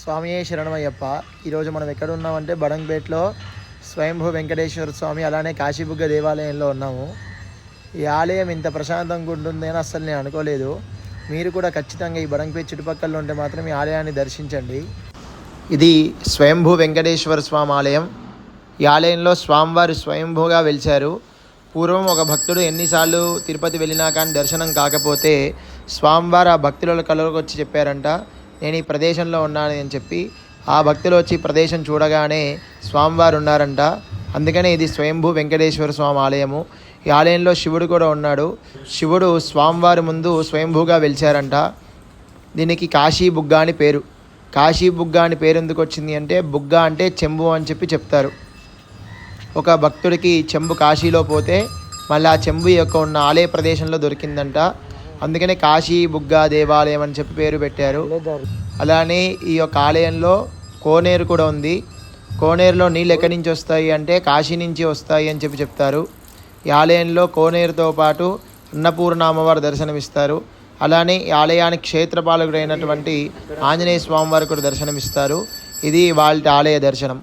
స్వామియే శరణమయ్యప్ప. ఈరోజు మనం ఎక్కడ ఉన్నామంటే బడంగ్పేటలో స్వయంభూ వెంకటేశ్వర స్వామి అలానే కాశీబుగ్గ దేవాలయంలో ఉన్నాము. ఈ ఆలయం ఇంత ప్రశాంతంగా ఉంటుంది అని అస్సలు నేను అనుకోలేదు. మీరు కూడా ఖచ్చితంగా ఈ బడంగ్పేట చుట్టుపక్కల ఉంటే మాత్రం ఈ ఆలయాన్ని దర్శించండి. ఇది స్వయంభూ వెంకటేశ్వర స్వామి ఆలయం. ఈ ఆలయంలో స్వామివారు స్వయంభూగా వెలిశారు. పూర్వం ఒక భక్తుడు ఎన్నిసార్లు తిరుపతి వెళ్ళినా కానీ దర్శనం కాకపోతే స్వామివారు ఆ భక్తుల కళలోకి వచ్చి చెప్పారంట, నేను ఈ ప్రదేశంలో ఉన్నాను అని చెప్పి. ఆ భక్తులు వచ్చి ప్రదేశం చూడగానే స్వామివారు ఉన్నారంట. అందుకనే ఇది స్వయంభూ వెంకటేశ్వర స్వామి ఆలయము. ఈ ఆలయంలో శివుడు కూడా ఉన్నాడు. శివుడు స్వామివారి ముందు స్వయంభూగా వెలిచారంట. దీనికి కాశీ బుగ్గ అని పేరు. కాశీ బుగ్గ అని పేరు ఎందుకు వచ్చింది అంటే, బుగ్గ అంటే చెంబు అని చెప్పి చెప్తారు. ఒక భక్తుడికి చెంబు కాశీలో పోతే మళ్ళీ ఆ చెంబు యొక్క ఉన్న ఆలయ ప్రదేశంలో దొరికిందంట. అందుకనే కాశీ బుగ్గ దేవాలయం అని చెప్పి పేరు పెట్టారు. అలానే ఈ యొక్క ఆలయంలో కోనేరు కూడా ఉంది. కోనేరులో నీళ్ళు ఎక్కడి నుంచి వస్తాయి అంటే కాశీ నుంచి వస్తాయి అని చెప్పి చెప్తారు. ఈ ఆలయంలో కోనేరుతో పాటు అన్నపూర్ణ అమ్మవారు దర్శనమిస్తారు. అలానే ఈ ఆలయానికి క్షేత్రపాలకుడైనటువంటి ఆంజనేయ స్వామి వారు కూడా దర్శనమిస్తారు. ఇది వాళ్ళ ఆలయ దర్శనం.